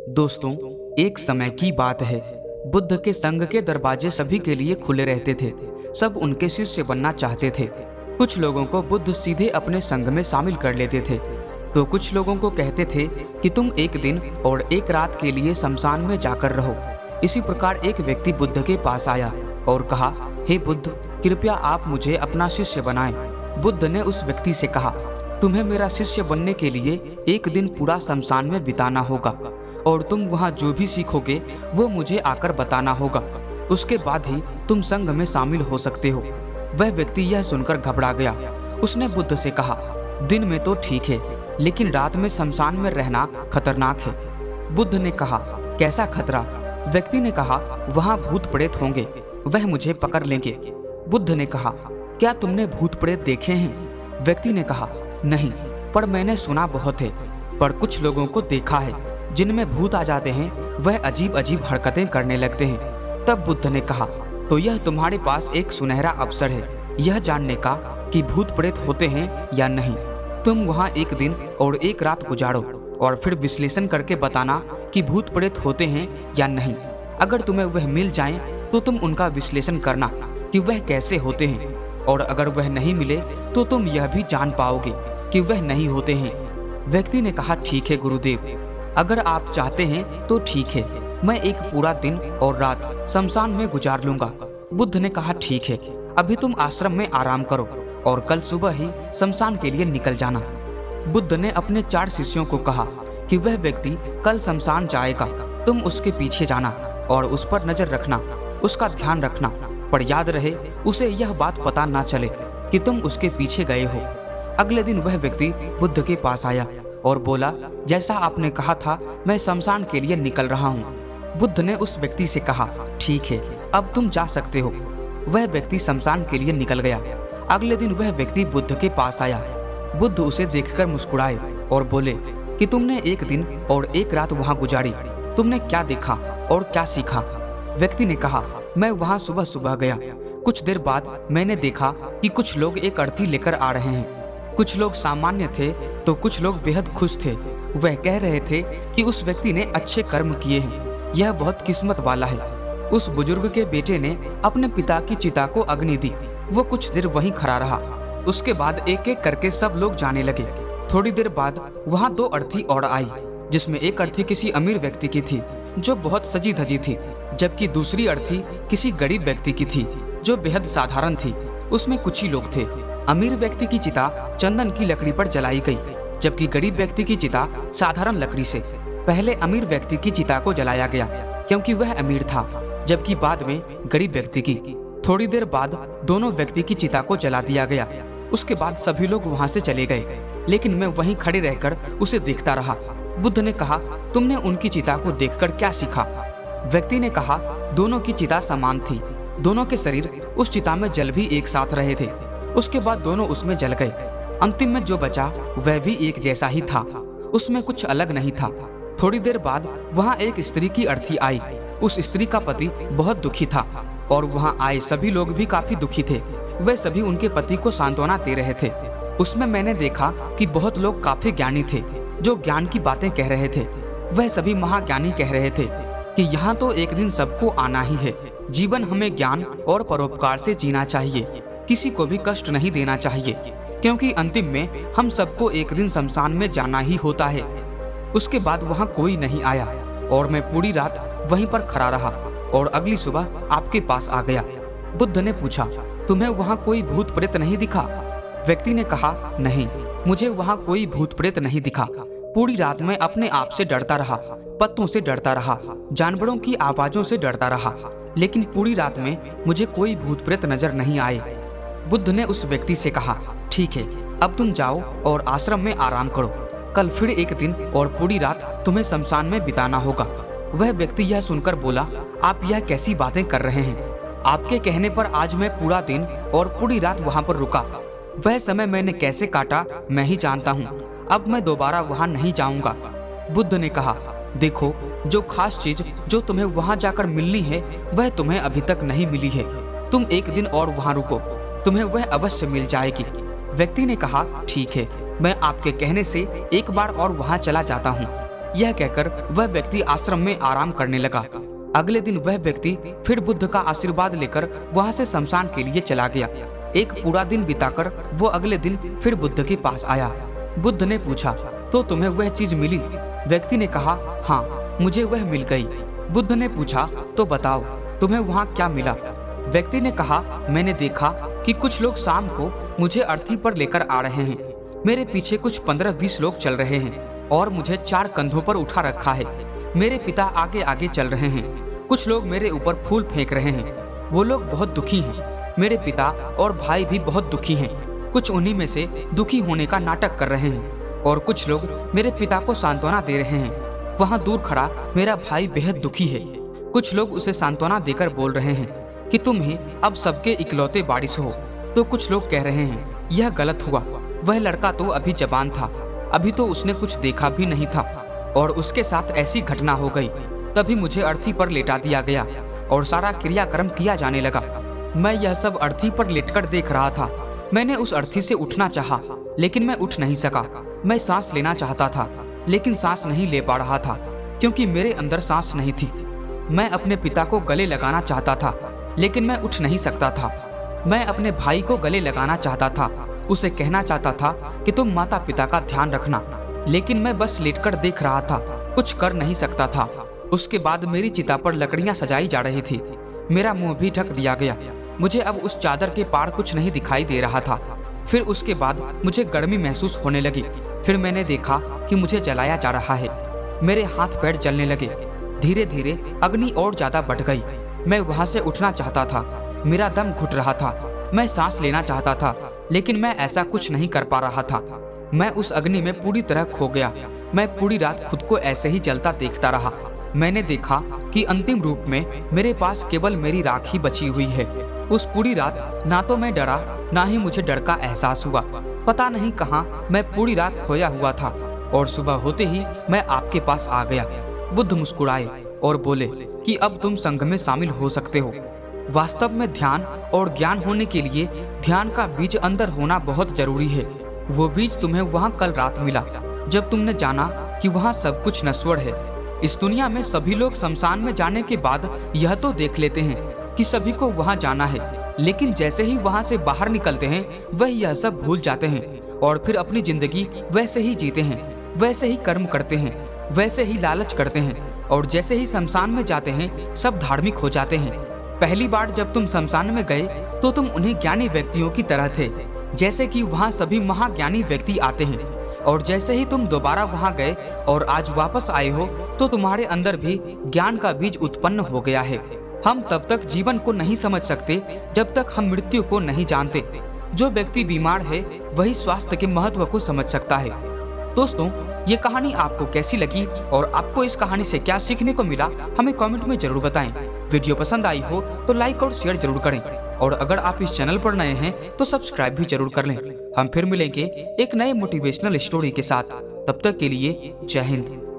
दोस्तों, एक समय की बात है। बुद्ध के संघ के दरवाजे सभी के लिए खुले रहते थे। सब उनके शिष्य बनना चाहते थे। कुछ लोगों को बुद्ध सीधे अपने संघ में शामिल कर लेते थे, तो कुछ लोगों को कहते थे कि तुम एक दिन और एक रात के लिए शमशान में जाकर रहो। इसी प्रकार एक व्यक्ति बुद्ध के पास आया और कहा, हे बुद्ध, कृपया आप मुझे अपना शिष्य बनाएं। बुद्ध ने उस व्यक्ति से कहा, तुम्हें मेरा शिष्य बनने के लिए एक दिन पूरा शमशान में बिताना होगा और तुम वहाँ जो भी सीखोगे वो मुझे आकर बताना होगा। उसके बाद ही तुम संघ में शामिल हो सकते हो। वह व्यक्ति यह सुनकर घबरा गया। उसने बुद्ध से कहा, दिन में तो ठीक है, लेकिन रात में शमशान में रहना खतरनाक है। बुद्ध ने कहा, कैसा खतरा? व्यक्ति ने कहा, वहाँ भूत प्रेत होंगे, वह मुझे पकड़ लेंगे। बुद्ध ने कहा, क्या तुमने भूत प्रेत देखे हैं? व्यक्ति ने कहा, नहीं, पर मैंने सुना बहुत है। पर कुछ लोगों को देखा है, जिनमें भूत आ जाते हैं, वह अजीब अजीब हरकतें करने लगते हैं। तब बुद्ध ने कहा, तो यह तुम्हारे पास एक सुनहरा अवसर है, यह जानने का कि भूत प्रेत होते हैं या नहीं। तुम वहाँ एक दिन और एक रात गुजारो और फिर विश्लेषण करके बताना कि भूत प्रेत होते हैं या नहीं। अगर तुम्हें वह मिल जाएं, तो तुम उनका विश्लेषण करना कि वह कैसे होते हैं, और अगर वह नहीं मिले तो तुम यह भी जान पाओगे कि वह नहीं होते हैं। व्यक्ति ने कहा, ठीक है गुरुदेव, अगर आप चाहते हैं तो ठीक है, मैं एक पूरा दिन और रात शमशान में गुजार लूंगा। बुद्ध ने कहा, ठीक है, अभी तुम आश्रम में आराम करो और कल सुबह ही शमशान के लिए निकल जाना। बुद्ध ने अपने 4 शिष्यों को कहा कि वह व्यक्ति कल शमशान जाएगा, तुम उसके पीछे जाना और उस पर नजर रखना, उसका ध्यान रखना, पर याद रहे उसे यह बात पता ना चले कि तुम उसके पीछे गए हो। अगले दिन वह व्यक्ति बुद्ध के पास आया और बोला, जैसा आपने कहा था, मैं शमशान के लिए निकल रहा हूँ। बुद्ध ने उस व्यक्ति से कहा, ठीक है, अब तुम जा सकते हो। वह व्यक्ति शमशान के लिए निकल गया। अगले दिन वह व्यक्ति बुद्ध के पास आया। बुद्ध उसे देखकर मुस्कुराए और बोले कि तुमने एक दिन और एक रात वहाँ गुजारी, तुमने क्या देखा और क्या सीखा? व्यक्ति ने कहा, मैं वहाँ सुबह सुबह गया। कुछ देर बाद मैंने देखा कि कुछ लोग एक अर्थी लेकर आ रहे हैं। कुछ लोग सामान्य थे तो कुछ लोग बेहद खुश थे। वह कह रहे थे कि उस व्यक्ति ने अच्छे कर्म किए हैं, यह बहुत किस्मत वाला है। उस बुजुर्ग के बेटे ने अपने पिता की चिता को अग्नि दी। वो कुछ देर वहीं खड़ा रहा। उसके बाद एक एक करके सब लोग जाने लगे। थोड़ी देर बाद वहाँ 2 अर्थी और आई, जिसमें एक अर्थी किसी अमीर व्यक्ति की थी जो बहुत सजी धजी थी, जबकि दूसरी अर्थी किसी गरीब व्यक्ति की थी जो बेहद साधारण थी। उसमें कुछ ही लोग थे। अमीर व्यक्ति की चिता चंदन की लकड़ी पर जलाई गई, जबकि गरीब व्यक्ति की चिता साधारण लकड़ी से। पहले अमीर व्यक्ति की चिता को जलाया गया क्योंकि वह अमीर था, जबकि बाद में गरीब व्यक्ति की। थोड़ी देर बाद दोनों व्यक्ति की चिता को जला दिया गया। उसके बाद सभी लोग वहां से चले गए, लेकिन मैं वहीं खड़े रहकर उसे देखता रहा। बुद्ध ने कहा, तुमने उनकी चिता को देखकर क्या सीखा? व्यक्ति ने कहा, दोनों की चिता समान थी, दोनों के शरीर उस चिता में जल भी एक साथ रहे थे। उसके बाद दोनों उसमें जल गए। अंतिम में जो बचा वह भी एक जैसा ही था, उसमें कुछ अलग नहीं था। थोड़ी देर बाद वहाँ एक स्त्री की अर्थी आई। उस स्त्री का पति बहुत दुखी था और वहाँ आए सभी लोग भी काफी दुखी थे। वे सभी उनके पति को सांत्वना दे रहे थे। उसमें मैंने देखा कि बहुत लोग काफी ज्ञानी थे जो ज्ञान की बातें कह रहे थे। वह सभी महाज्ञानी कह रहे थे कि यहाँ तो एक दिन सबको आना ही है। जीवन हमें ज्ञान और परोपकार से जीना चाहिए, किसी को भी कष्ट नहीं देना चाहिए, क्योंकि अंतिम में हम सबको एक दिन शमशान में जाना ही होता है। उसके बाद वहाँ कोई नहीं आया और मैं पूरी रात वहीं पर खड़ा रहा और अगली सुबह आपके पास आ गया। बुद्ध ने पूछा, तुम्हें वहाँ कोई भूत प्रेत नहीं दिखा? व्यक्ति ने कहा, नहीं, मुझे वहाँ कोई भूत प्रेत नहीं दिखा। पूरी रात मैं अपने आप से डरता रहा, पत्तों से डरता रहा, जानवरों की आवाजों से डरता रहा, लेकिन पूरी रात में मुझे कोई भूत प्रेत नजर नहीं आए। बुद्ध ने उस व्यक्ति से कहा, ठीक है, अब तुम जाओ और आश्रम में आराम करो। कल फिर एक दिन और पूरी रात तुम्हें शमशान में बिताना होगा। वह व्यक्ति यह सुनकर बोला, आप यह कैसी बातें कर रहे हैं? आपके कहने पर आज मैं पूरा दिन और पूरी रात वहाँ पर रुका। वह समय मैंने कैसे काटा मैं ही जानता हूँ। अब मैं दोबारा वहाँ नहीं जाऊँगा। बुद्ध ने कहा, देखो, जो खास चीज जो तुम्हें वहाँ जाकर मिलनी है वह तुम्हें अभी तक नहीं मिली है। तुम एक दिन और वहाँ रुको, तुम्हें वह अवश्य मिल जाएगी। व्यक्ति ने कहा, ठीक है, मैं आपके कहने से एक बार और वहाँ चला जाता हूँ। यह कहकर वह व्यक्ति आश्रम में आराम करने लगा। अगले दिन वह व्यक्ति फिर बुद्ध का आशीर्वाद लेकर वहां से शमशान के लिए चला गया। एक पूरा दिन बिताकर वो अगले दिन फिर बुद्ध के पास आया। बुद्ध ने पूछा, तो तुम्हें वह चीज मिली? व्यक्ति ने कहा, हाँ मुझे वह मिल गई। बुद्ध ने पूछा, तो बताओ तुम्हें वहाँ क्या मिला? व्यक्ति ने कहा, मैंने देखा कि कुछ लोग शाम को मुझे अर्थी पर लेकर आ रहे हैं। मेरे पीछे कुछ 15-20 लोग चल रहे हैं और मुझे 4 कंधों पर उठा रखा है। मेरे पिता आगे आगे चल रहे हैं। कुछ लोग मेरे ऊपर फूल फेंक रहे हैं। वो लोग बहुत दुखी हैं। मेरे पिता और भाई भी बहुत दुखी हैं। कुछ उन्हीं में से दुखी होने का नाटक कर रहे हैं और कुछ लोग मेरे पिता को सांत्वना दे रहे हैं। वहाँ दूर खड़ा मेरा भाई बेहद दुखी है। कुछ लोग उसे सांत्वना देकर बोल रहे हैं कि तुम ही अब सबके इकलौते वारिस हो। तो कुछ लोग कह रहे हैं, यह गलत हुआ। वह लड़का तो अभी जवान था, अभी तो उसने कुछ देखा भी नहीं था और उसके साथ ऐसी घटना हो गई। तभी मुझे अर्थी पर लेटा दिया गया और सारा क्रियाक्रम किया जाने लगा। मैं यह सब अर्थी पर लेटकर देख रहा था। मैंने उस अर्थी से उठना चाहा, लेकिन मैं उठ नहीं सका। मैं सांस लेना चाहता था, लेकिन सांस नहीं ले पा रहा था क्योंकि मेरे अंदर सांस नहीं थी। मैं अपने पिता को गले लगाना चाहता था, लेकिन मैं उठ नहीं सकता था। मैं अपने भाई को गले लगाना चाहता था, उसे कहना चाहता था कि तुम माता पिता का ध्यान रखना, लेकिन मैं बस लेटकर देख रहा था, कुछ कर नहीं सकता था। उसके बाद मेरी चिता पर लकड़ियां सजाई जा रही थी। मेरा मुंह भी ढक दिया गया। मुझे अब उस चादर के पार कुछ नहीं दिखाई दे रहा था। फिर उसके बाद मुझे गर्मी महसूस होने लगी। फिर मैंने देखा कि मुझे जलाया जा रहा है। मेरे हाथ पैर जलने लगे। धीरे धीरे अग्नि और ज्यादा बढ़ गई। मैं वहां से उठना चाहता था। मेरा दम घुट रहा था। मैं सांस लेना चाहता था, लेकिन मैं ऐसा कुछ नहीं कर पा रहा था। मैं उस अग्नि में पूरी तरह खो गया। मैं पूरी रात खुद को ऐसे ही जलता देखता रहा। मैंने देखा कि अंतिम रूप में मेरे पास केवल मेरी राख ही बची हुई है। उस पूरी रात ना तो मैं डरा, ना ही मुझे डर का एहसास हुआ। पता नहीं कहाँ मैं पूरी रात खोया हुआ था और सुबह होते ही मैं आपके पास आ गया। बुद्ध मुस्कुराए और बोले कि अब तुम संघ में शामिल हो सकते हो। वास्तव में ध्यान और ज्ञान होने के लिए ध्यान का बीज अंदर होना बहुत जरूरी है। वो बीज तुम्हें वहाँ कल रात मिला, जब तुमने जाना कि वहाँ सब कुछ नश्वर है। इस दुनिया में सभी लोग शमशान में जाने के बाद यह तो देख लेते हैं कि सभी को वहाँ जाना है, लेकिन जैसे ही वहाँ से बाहर निकलते हैं वह यह सब भूल जाते हैं और फिर अपनी जिंदगी वैसे ही जीते हैं, वैसे ही कर्म करते हैं, वैसे ही लालच करते हैं और जैसे ही शमशान में जाते हैं सब धार्मिक हो जाते हैं। पहली बार जब तुम शमशान में गए तो तुम उन्हीं ज्ञानी व्यक्तियों की तरह थे, जैसे कि वहाँ सभी महाज्ञानी व्यक्ति आते हैं। और जैसे ही तुम दोबारा वहाँ गए और आज वापस आए हो तो तुम्हारे अंदर भी ज्ञान का बीज उत्पन्न हो गया है। हम तब तक जीवन को नहीं समझ सकते जब तक हम मृत्यु को नहीं जानते। जो व्यक्ति बीमार है वही स्वास्थ्य के महत्व को समझ सकता है। दोस्तों, ये कहानी आपको कैसी लगी और आपको इस कहानी से क्या सीखने को मिला, हमें कमेंट में जरूर बताएं। वीडियो पसंद आई हो तो लाइक और शेयर जरूर करें और अगर आप इस चैनल पर नए हैं तो सब्सक्राइब भी जरूर कर लें। हम फिर मिलेंगे एक नए मोटिवेशनल स्टोरी के साथ। तब तक के लिए जय हिंद।